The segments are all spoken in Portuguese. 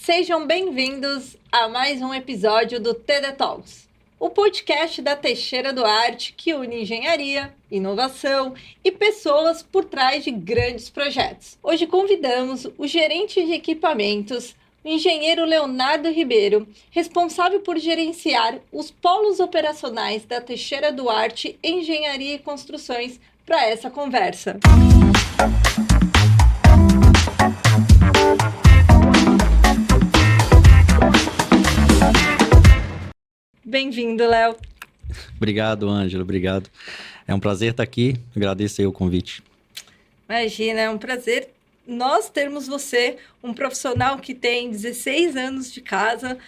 Sejam bem-vindos a mais um episódio do TD Talks, o podcast da Teixeira Duarte que une engenharia, inovação e pessoas por trás de grandes projetos. Hoje convidamos o gerente de equipamentos, o engenheiro Leonardo Ribeiro, responsável por gerenciar os polos operacionais da Teixeira Duarte Engenharia e Construções, para essa conversa. Bem-vindo, Léo. Obrigado, Ângelo, obrigado. É um prazer estar aqui, agradeço aí o convite. Imagina, é um prazer nós termos você, um profissional que tem 16 anos de casa.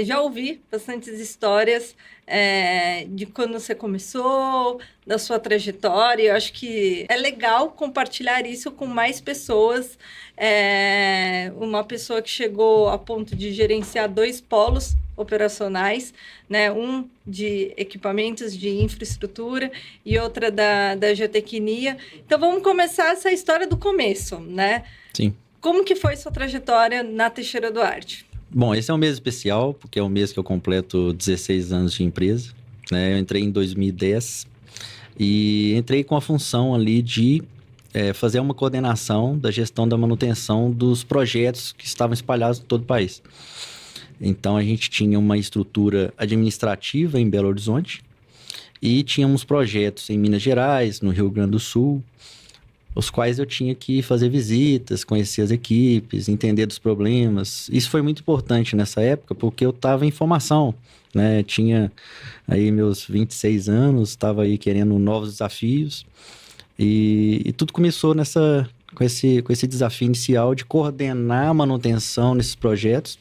Já ouvi bastantes histórias de quando você começou, da sua trajetória. Eu acho que é legal compartilhar isso com mais pessoas. Uma pessoa que chegou a ponto de gerenciar 2 polos operacionais, né? Um de equipamentos de infraestrutura e outra da geotecnia. Então, vamos começar essa história do começo, né? Sim. Como que foi sua trajetória na Teixeira Duarte? Bom, esse é um mês especial, porque é o mês que eu completo 16 anos de empresa, né? Eu entrei em 2010 e entrei com a função ali de fazer uma coordenação da gestão da manutenção dos projetos que estavam espalhados em todo o país. Então, a gente tinha uma estrutura administrativa em Belo Horizonte e tínhamos projetos em Minas Gerais, no Rio Grande do Sul, os quais eu tinha que fazer visitas, conhecer as equipes, entender dos problemas. Isso foi muito importante nessa época, porque eu estava em formação, né? Tinha aí meus 26 anos, estava aí querendo novos desafios e tudo começou com esse desafio inicial de coordenar a manutenção nesses projetos.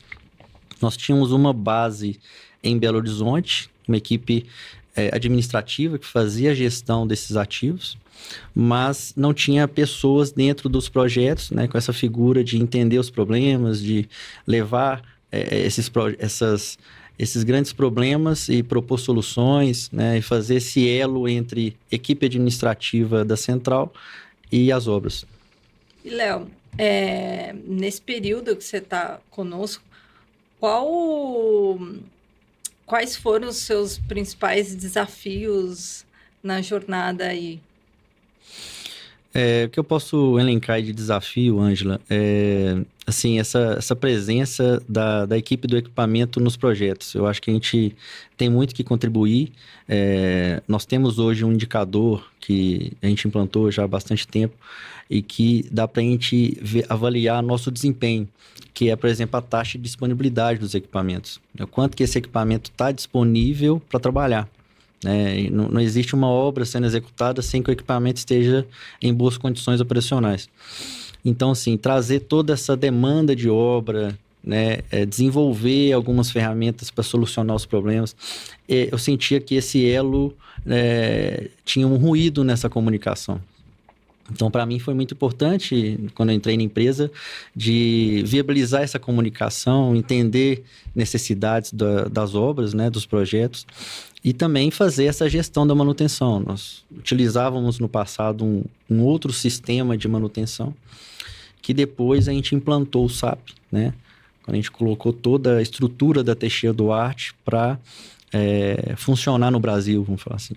Nós tínhamos uma base em Belo Horizonte, uma equipe administrativa que fazia a gestão desses ativos, mas não tinha pessoas dentro dos projetos, né, com essa figura de entender os problemas, de levar esses grandes problemas e propor soluções, né, e fazer esse elo entre equipe administrativa da central e as obras. E, Léo, nesse período que você está conosco, quais foram os seus principais desafios na jornada aí? O que eu posso elencar de desafio, Ângela, assim, essa presença da equipe do equipamento nos projetos. Eu acho que a gente tem muito que contribuir. Nós temos hoje um indicador que a gente implantou já há bastante tempo e que dá para a gente avaliar nosso desempenho, que é, por exemplo, a taxa de disponibilidade dos equipamentos. O quanto que esse equipamento está disponível para trabalhar. Não existe uma obra sendo executada sem que o equipamento esteja em boas condições operacionais. Então, assim, trazer toda essa demanda de obra, né, desenvolver algumas ferramentas para solucionar os problemas, eu sentia que esse elo tinha um ruído nessa comunicação. Então, para mim, foi muito importante, quando eu entrei na empresa, de viabilizar essa comunicação, entender necessidades das obras, né, dos projetos, e também fazer essa gestão da manutenção. Nós utilizávamos no passado um outro sistema de manutenção, que depois a gente implantou o SAP, né? Quando a gente colocou toda a estrutura da Teixeira Duarte para funcionar no Brasil, vamos falar assim.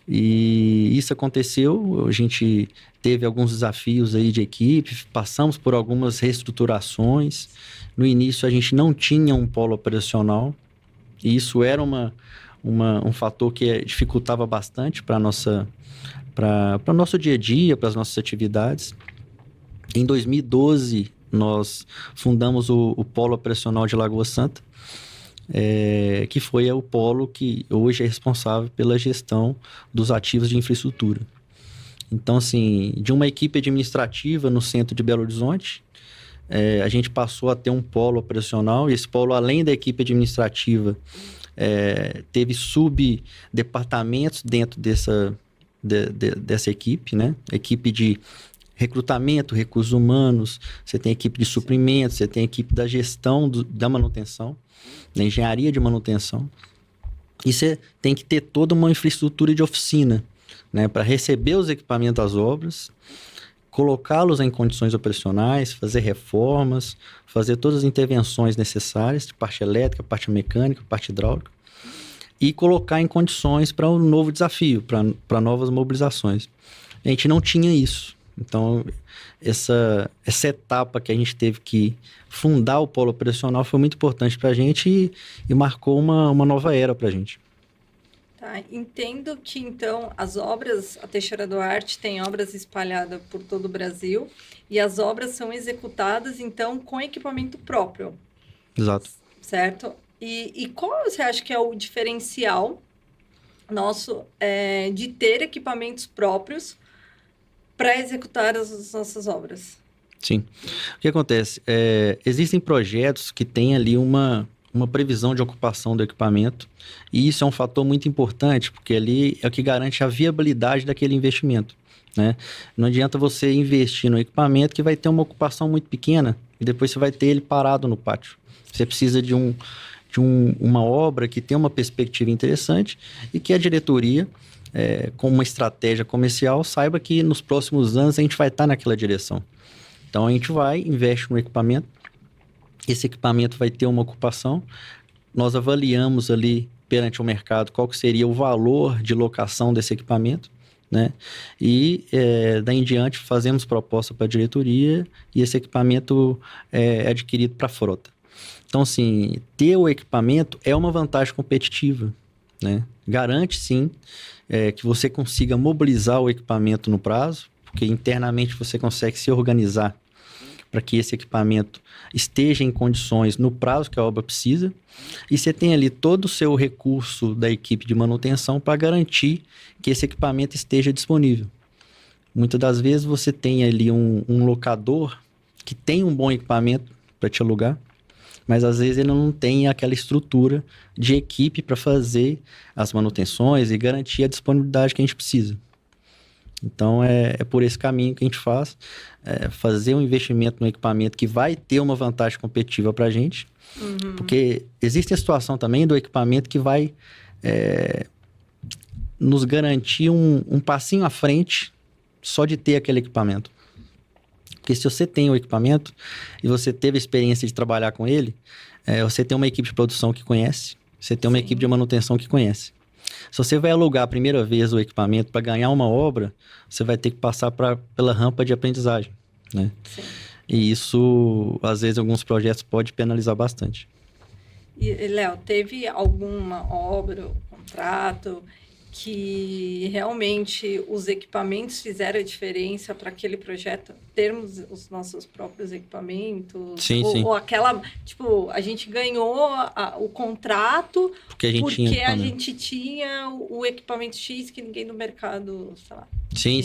E isso aconteceu, a gente teve alguns desafios aí de equipe, passamos por algumas reestruturações. No início a gente não tinha um polo operacional, e isso era um fator que dificultava bastante para o nosso dia a dia, para as nossas atividades. Em 2012, nós fundamos o Polo Operacional de Lagoa Santa, que foi o polo que hoje é responsável pela gestão dos ativos de infraestrutura. Então, assim, de uma equipe administrativa no centro de Belo Horizonte, a gente passou a ter um polo operacional, e esse polo, além da equipe administrativa, teve subdepartamentos dentro dessa equipe, né? Equipe de recrutamento, recursos humanos, você tem equipe de suprimentos, você tem equipe da gestão da manutenção, da engenharia de manutenção. E você tem que ter toda uma infraestrutura de oficina, né, para receber os equipamentos das obras, colocá-los em condições operacionais, fazer reformas, fazer todas as intervenções necessárias, de parte elétrica, parte mecânica, parte hidráulica, e colocar em condições para um novo desafio, para novas mobilizações. A gente não tinha isso. Então, essa etapa que a gente teve que fundar o polo operacional foi muito importante para a gente e marcou uma nova era para a gente. Tá, entendo que, então, a Teixeira Duarte tem obras espalhadas por todo o Brasil e as obras são executadas, então, com equipamento próprio. Exato. Certo? E qual você acha que é o diferencial nosso de ter equipamentos próprios para executar as nossas obras? Sim. O que acontece? Existem projetos que têm ali uma previsão de ocupação do equipamento, e isso é um fator muito importante, porque ali é o que garante a viabilidade daquele investimento, né? Não adianta você investir no equipamento que vai ter uma ocupação muito pequena e depois você vai ter ele parado no pátio. Você precisa de uma obra que tenha uma perspectiva interessante e que a diretoria, com uma estratégia comercial, saiba que nos próximos anos a gente vai estar naquela direção. Então, a gente vai, investe no equipamento, esse equipamento vai ter uma ocupação, nós avaliamos ali perante o mercado qual que seria o valor de locação desse equipamento, né? E daí em diante fazemos proposta para a diretoria e esse equipamento é adquirido para a frota. Então, assim, ter o equipamento é uma vantagem competitiva, né? Garante, sim, que você consiga mobilizar o equipamento no prazo, porque internamente você consegue se organizar para que esse equipamento esteja em condições no prazo que a obra precisa, e você tem ali todo o seu recurso da equipe de manutenção para garantir que esse equipamento esteja disponível. Muitas das vezes você tem ali um locador que tem um bom equipamento para te alugar, mas às vezes ele não tem aquela estrutura de equipe para fazer as manutenções e garantir a disponibilidade que a gente precisa. Então, é por esse caminho que a gente faz, fazer um investimento no equipamento que vai ter uma vantagem competitiva para a gente, porque existe a situação também do equipamento que vai nos garantir um passinho à frente só de ter aquele equipamento. Porque se você tem o equipamento e você teve a experiência de trabalhar com ele, você tem uma equipe de produção que conhece, você tem uma equipe de manutenção que conhece. Se você vai alugar a primeira vez o equipamento para ganhar uma obra, você vai ter que passar pela rampa de aprendizagem, né? Sim. E isso, às vezes, alguns projetos pode penalizar bastante. E, Léo, teve alguma obra, contrato, que realmente os equipamentos fizeram a diferença para aquele projeto, termos os nossos próprios equipamentos? Sim, sim. Ou aquela, tipo, a gente ganhou o contrato porque a gente tinha o equipamento X que ninguém no mercado, sei lá. Sim,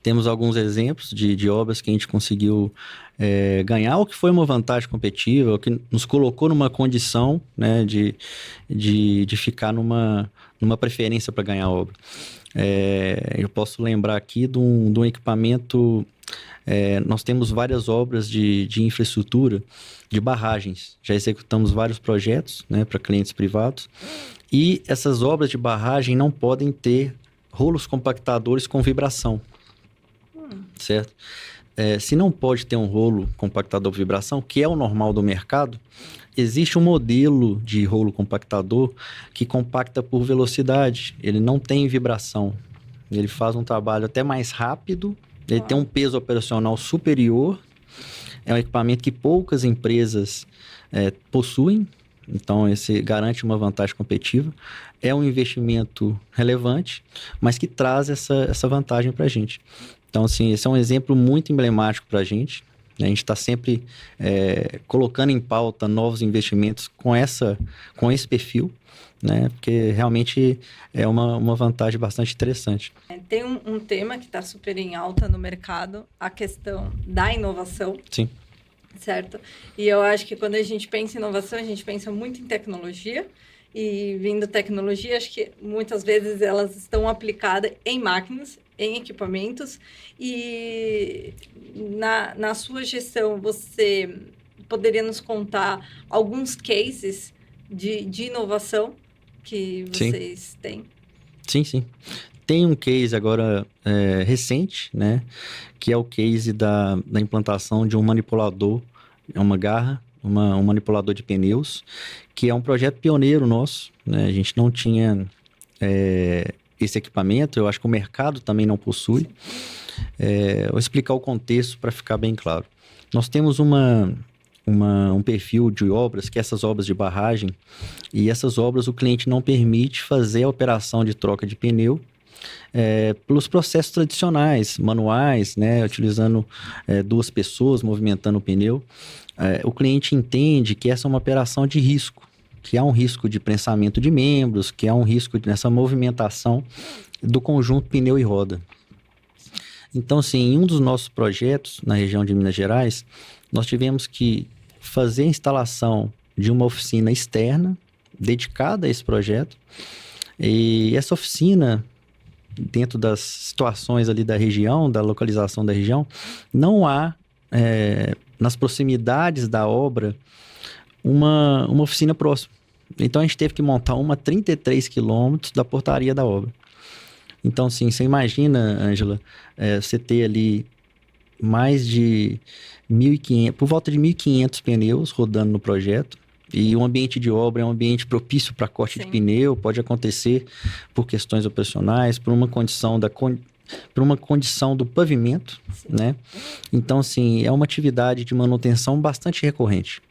temos alguns exemplos de obras que a gente conseguiu ganhar, o que foi uma vantagem competitiva, o que nos colocou numa condição, né, de ficar numa preferência para ganhar a obra. Eu posso lembrar aqui de um equipamento, nós temos várias obras de infraestrutura, de barragens, já executamos vários projetos, né, para clientes privados, e essas obras de barragem não podem ter rolos compactadores com vibração, certo? Se não pode ter um rolo compactador com vibração, que é o normal do mercado, existe um modelo de rolo compactador que compacta por velocidade, ele não tem vibração, ele faz um trabalho até mais rápido, ele tem um peso operacional superior, é um equipamento que poucas empresas possuem, então esse garante uma vantagem competitiva, é um investimento relevante, mas que traz essa vantagem para a gente. Então, assim, esse é um exemplo muito emblemático para a gente. A gente está sempre colocando em pauta novos investimentos com esse perfil, né? Porque realmente é uma vantagem bastante interessante. Tem um tema que está super em alta no mercado, a questão da inovação. Sim. Certo? E eu acho que quando a gente pensa em inovação, a gente pensa muito em tecnologia. E vindo tecnologia, acho que muitas vezes elas estão aplicadas em máquinas, em equipamentos. E na sua gestão, você poderia nos contar alguns cases de inovação que vocês têm? Sim. tem um case agora recente, né? Que é o case da implantação de um manipulador, uma garra, um manipulador de pneus, que é um projeto pioneiro nosso, né? A gente não tinha esse equipamento, eu acho que o mercado também não possui. Vou explicar o contexto para ficar bem claro. Nós temos um perfil de obras, que é essas obras de barragem, e essas obras o cliente não permite fazer a operação de troca de pneu pelos processos tradicionais, manuais, né, utilizando 2 pessoas movimentando o pneu. O cliente entende que essa é uma operação de risco, que há um risco de prensamento de membros, que há um risco nessa movimentação do conjunto pneu e roda. Então, assim, em um dos nossos projetos na região de Minas Gerais, nós tivemos que fazer a instalação de uma oficina externa dedicada a esse projeto. E essa oficina, dentro das situações ali da região, da localização da região, não há, nas proximidades da obra, uma oficina próxima. Então, a gente teve que montar uma a 33 quilômetros da portaria da obra. Então, assim, você imagina, Ângela, você ter ali mais de 1.500, por volta de 1.500 pneus rodando no projeto. E o ambiente de obra é um ambiente propício para corte de pneu, pode acontecer por questões operacionais, por uma condição do pavimento, né? Então, assim, é uma atividade de manutenção bastante recorrente.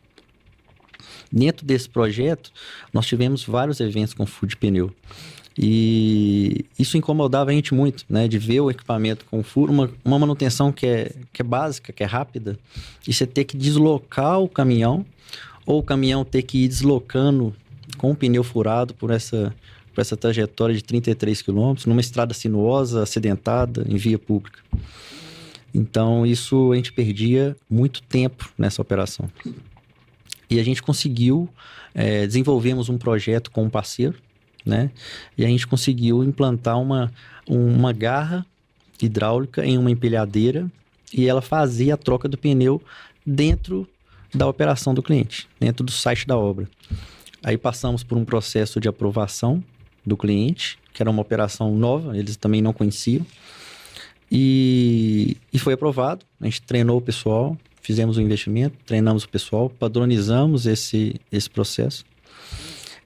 Dentro desse projeto, nós tivemos vários eventos com furo de pneu. E isso incomodava a gente muito, né? De ver o equipamento com furo, uma manutenção que é básica, que é rápida, e você ter que deslocar o caminhão, ou o caminhão ter que ir deslocando com o pneu furado por essa trajetória de 33 quilômetros, numa estrada sinuosa, acidentada, em via pública. Então, isso a gente perdia muito tempo nessa operação. E a gente conseguiu, desenvolvemos um projeto com um parceiro, né? E a gente conseguiu implantar uma garra hidráulica em uma empilhadeira e ela fazia a troca do pneu dentro da operação do cliente, dentro do site da obra. Aí passamos por um processo de aprovação do cliente, que era uma operação nova, eles também não conheciam, e foi aprovado. A gente treinou o pessoal, fizemos um investimento, treinamos o pessoal, padronizamos esse processo.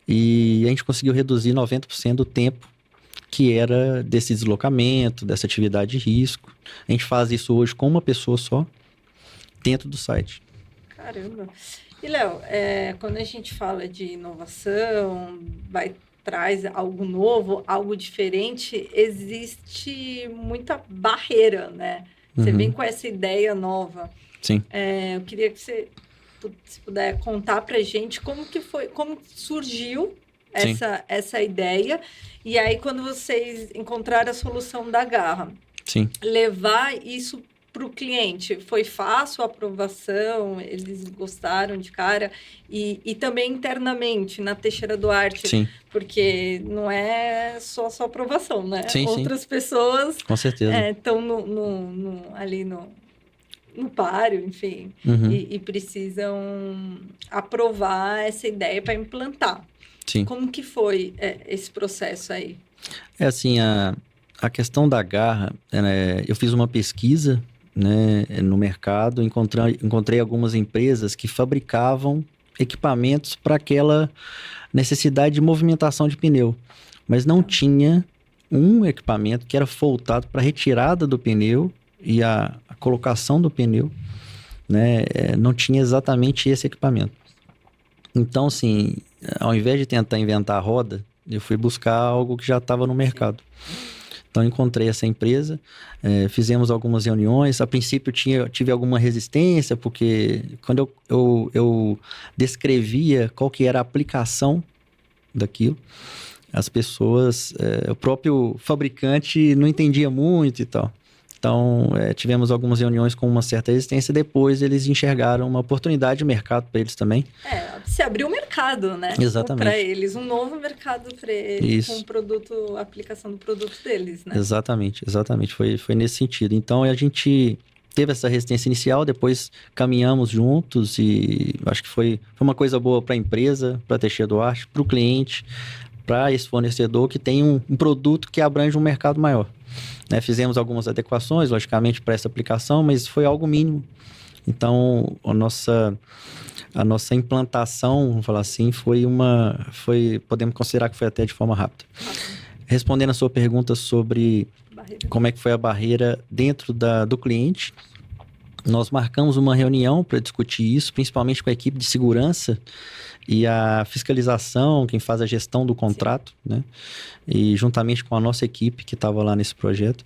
E a gente conseguiu reduzir 90% do tempo que era desse deslocamento, dessa atividade de risco. A gente faz isso hoje com uma pessoa só, dentro do site. Caramba! E, Léo, quando a gente fala de inovação, traz algo novo, algo diferente, existe muita barreira, né? Você vem com essa ideia nova. Sim. Eu queria que você, se puder, contar pra gente como que foi, como surgiu essa ideia. E aí, quando vocês encontraram a solução da garra, Sim. levar isso para o cliente, foi fácil a aprovação? Eles gostaram de cara? E também internamente, na Teixeira Duarte, Sim. porque não é só aprovação, né? Sim, outras pessoas com certeza. Estão ali no páreo, enfim, e precisam aprovar essa ideia para implantar. Sim. Como que foi esse processo aí? Assim, a questão da garra, eu fiz uma pesquisa, né, no mercado, encontrei algumas empresas que fabricavam equipamentos para aquela necessidade de movimentação de pneu, mas não tinha um equipamento que era voltado para a retirada do pneu e a colocação do pneu, né, não tinha exatamente esse equipamento. Então, assim, ao invés de tentar inventar a roda, eu fui buscar algo que já estava no mercado. Então, encontrei essa empresa, fizemos algumas reuniões. A princípio, tive alguma resistência, porque quando eu descrevia qual que era a aplicação daquilo, as pessoas, o próprio fabricante não entendia muito e tal. Então, tivemos algumas reuniões com uma certa resistência. Depois, eles enxergaram uma oportunidade de mercado para eles também. Se abriu um mercado, né? Exatamente. Para eles, um novo mercado para eles. Isso. Com a aplicação do produto deles, né? Exatamente. Foi nesse sentido. Então, a gente teve essa resistência inicial, depois caminhamos juntos e acho que foi uma coisa boa para a empresa, para a Teixeira Duarte, para o cliente, para esse fornecedor que tem um produto que abrange um mercado maior. Né? Fizemos algumas adequações, logicamente, para essa aplicação, mas foi algo mínimo. Então, a nossa implantação, vamos falar assim, podemos considerar que foi até de forma rápida. Respondendo a sua pergunta sobre como é que foi a barreira dentro do cliente, nós marcamos uma reunião para discutir isso, principalmente com a equipe de segurança e a fiscalização, quem faz a gestão do contrato, né? E juntamente com a nossa equipe que estava lá nesse projeto.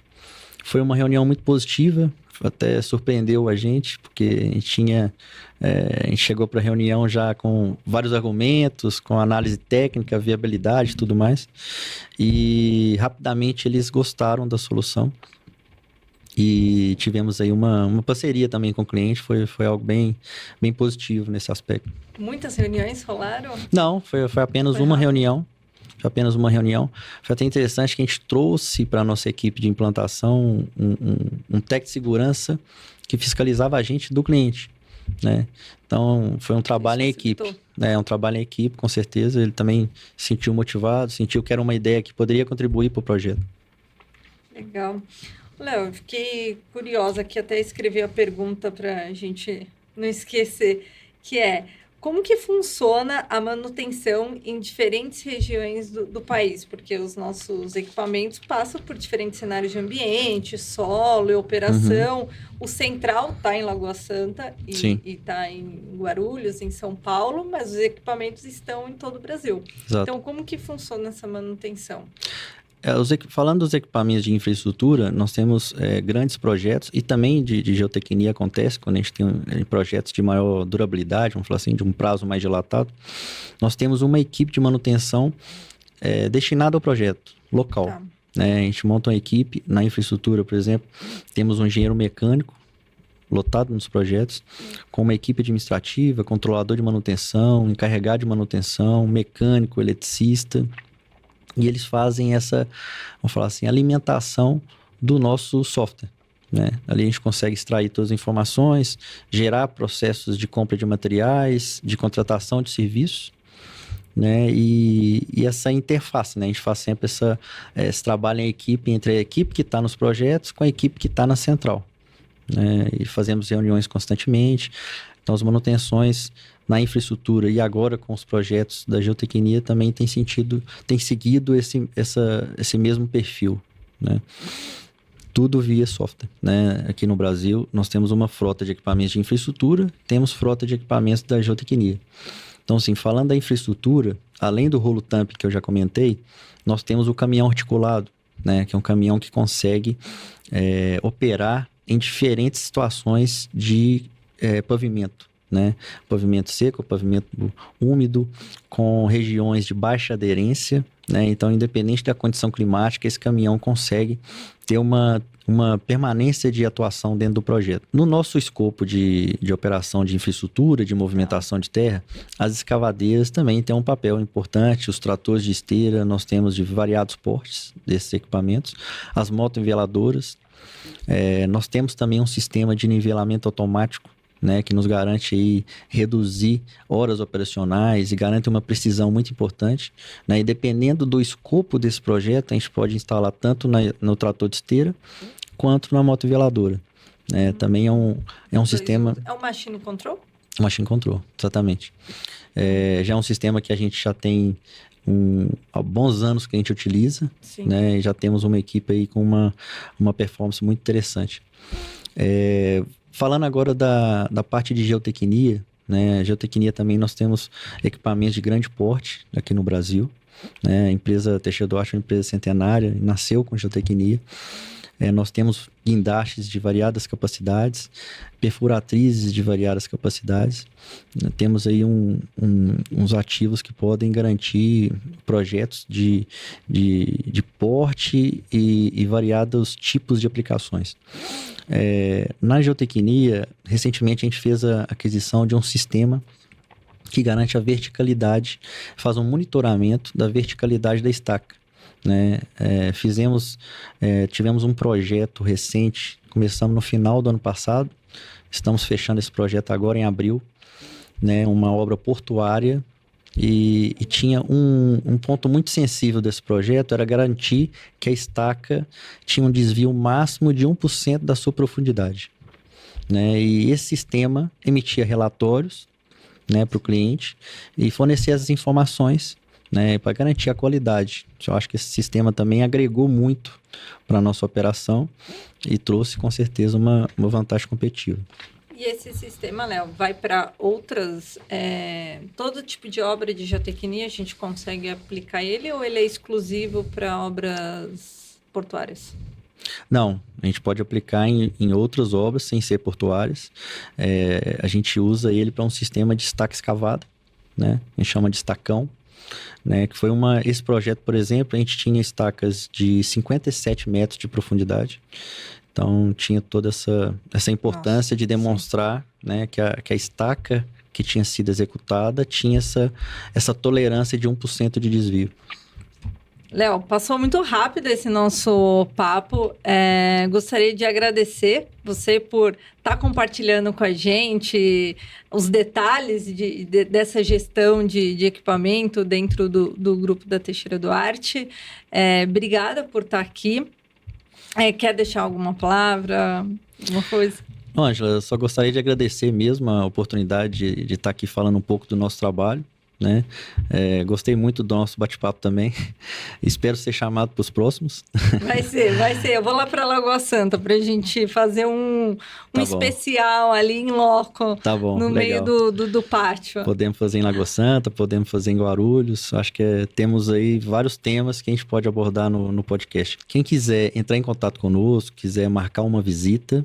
Foi uma reunião muito positiva, até surpreendeu a gente, porque a gente chegou para a reunião já com vários argumentos, com análise técnica, viabilidade e tudo mais. E rapidamente eles gostaram da solução. E tivemos aí uma parceria também com o cliente, foi algo bem positivo nesse aspecto. Muitas reuniões rolaram? Não, foi apenas uma reunião. Foi apenas uma reunião. Foi até interessante que a gente trouxe para a nossa equipe de implantação um técnico de segurança que fiscalizava a gente do cliente, né? Então, foi um trabalho em equipe. Um trabalho em equipe, com certeza. Ele também se sentiu motivado, sentiu que era uma ideia que poderia contribuir para o projeto. Legal. Léo, eu fiquei curiosa aqui, até escrevi a pergunta para a gente não esquecer, que é: como que funciona a manutenção em diferentes regiões do país? Porque os nossos equipamentos passam por diferentes cenários de ambiente, solo e operação. Uhum. O central está em Lagoa Santa e está em Guarulhos, em São Paulo, mas os equipamentos estão em todo o Brasil. Exato. Então, como que funciona essa manutenção? Falando dos equipamentos de infraestrutura, nós temos grandes projetos e também de geotecnia acontece quando a gente tem projetos de maior durabilidade, vamos falar assim, de um prazo mais dilatado. Nós temos uma equipe de manutenção destinada ao projeto local. Tá. Né? A gente monta uma equipe na infraestrutura, por exemplo, temos um engenheiro mecânico lotado nos projetos, com uma equipe administrativa, controlador de manutenção, encarregado de manutenção, mecânico, eletricista. E eles fazem essa, vamos falar assim, alimentação do nosso software, né? Ali a gente consegue extrair todas as informações, gerar processos de compra de materiais, de contratação de serviços, né? E essa interface, né? A gente faz sempre esse trabalho em equipe, entre a equipe que está nos projetos com a equipe que está na central, né? E fazemos reuniões constantemente. Então, as manutenções na infraestrutura e agora com os projetos da geotecnia também tem seguido esse mesmo perfil, né? Tudo via software, né? Aqui no Brasil, nós temos uma frota de equipamentos de infraestrutura, temos frota de equipamentos da geotecnia. Então, assim, falando da infraestrutura, além do rolo tamp que eu já comentei, nós temos o caminhão articulado, né? Que é um caminhão que consegue operar em diferentes situações de pavimento, né? Pavimento seco, pavimento úmido, com regiões de baixa aderência, né? Então, independente da condição climática, esse caminhão consegue ter uma permanência de atuação dentro do projeto. No nosso escopo de operação de infraestrutura, de movimentação de terra, as escavadeiras também têm um papel importante, os tratores de esteira, nós temos de variados portes desses equipamentos, as motoniveladoras, nós temos também um sistema de nivelamento automático, né, que nos garante aí reduzir horas operacionais e garante uma precisão muito importante, né? E dependendo do escopo desse projeto, a gente pode instalar tanto no trator de esteira quanto na motoveladora, né? Também é um sistema... É um machine control? Machine control, exatamente. Já é um sistema que a gente já tem há bons anos que a gente utiliza, né? E já temos uma equipe aí com uma performance muito interessante. Falando agora da parte de geotecnia, né? Geotecnia também nós temos equipamentos de grande porte aqui no Brasil, né? A empresa Teixeira Duarte é uma empresa centenária, nasceu com geotecnia. Nós temos guindastes de variadas capacidades, perfuratrizes de variadas capacidades. Temos aí uns ativos que podem garantir projetos de porte e variados tipos de aplicações. Na geotecnia, recentemente a gente fez a aquisição de um sistema que garante a verticalidade, faz um monitoramento da verticalidade da estaca, né? Tivemos um projeto recente, começamos no final do ano passado, estamos fechando esse projeto agora em abril, né? Uma obra portuária E tinha um ponto muito sensível desse projeto, era garantir que a estaca tinha um desvio máximo de 1% da sua profundidade, né? E esse sistema emitia relatórios, né, para o cliente e fornecia as informações, né, para garantir a qualidade. Eu acho que esse sistema também agregou muito para a nossa operação e trouxe, com certeza, uma vantagem competitiva. E esse sistema, Léo, vai para outras... todo tipo de obra de geotecnia a gente consegue aplicar ele ou ele é exclusivo para obras portuárias? Não, a gente pode aplicar em outras obras sem ser portuárias. A gente usa ele para um sistema de estaca escavada, né? A gente chama de estacão, né? Que foi esse projeto, por exemplo, a gente tinha estacas de 57 metros de profundidade. Então, tinha toda essa importância de demonstrar, né, que a estaca que tinha sido executada tinha essa tolerância de 1% de desvio. Léo, passou muito rápido esse nosso papo. Gostaria de agradecer você por estar compartilhando com a gente os detalhes dessa gestão de equipamento dentro do grupo da Teixeira Duarte. Obrigada por estar aqui. Quer deixar alguma palavra, alguma coisa? Ângela, eu só gostaria de agradecer mesmo a oportunidade de estar aqui falando um pouco do nosso trabalho, né? Gostei muito do nosso bate-papo também. Espero ser chamado para os próximos. Vai ser. Eu vou lá para Lagoa Santa para a gente fazer um especial ali em loco, no meio do pátio. Podemos fazer em Lagoa Santa, podemos fazer em Guarulhos. Acho que temos aí vários temas que a gente pode abordar no podcast. Quem quiser entrar em contato conosco, quiser marcar uma visita,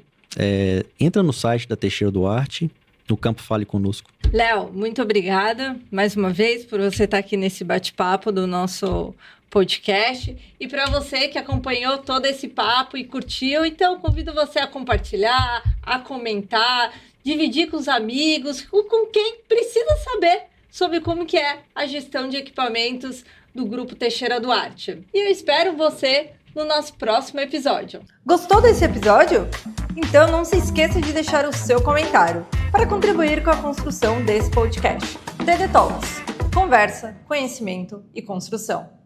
entra no site da Teixeira Duarte, no campo Fale Conosco. Léo, muito obrigada mais uma vez por você estar aqui nesse bate-papo do nosso podcast. E para você que acompanhou todo esse papo e curtiu, então convido você a compartilhar, a comentar, dividir com os amigos, com quem precisa saber sobre como que é a gestão de equipamentos do Grupo Teixeira Duarte. E eu espero você no nosso próximo episódio. Gostou desse episódio? Então não se esqueça de deixar o seu comentário para contribuir com a construção desse podcast. TD Talks. Conversa, conhecimento e construção.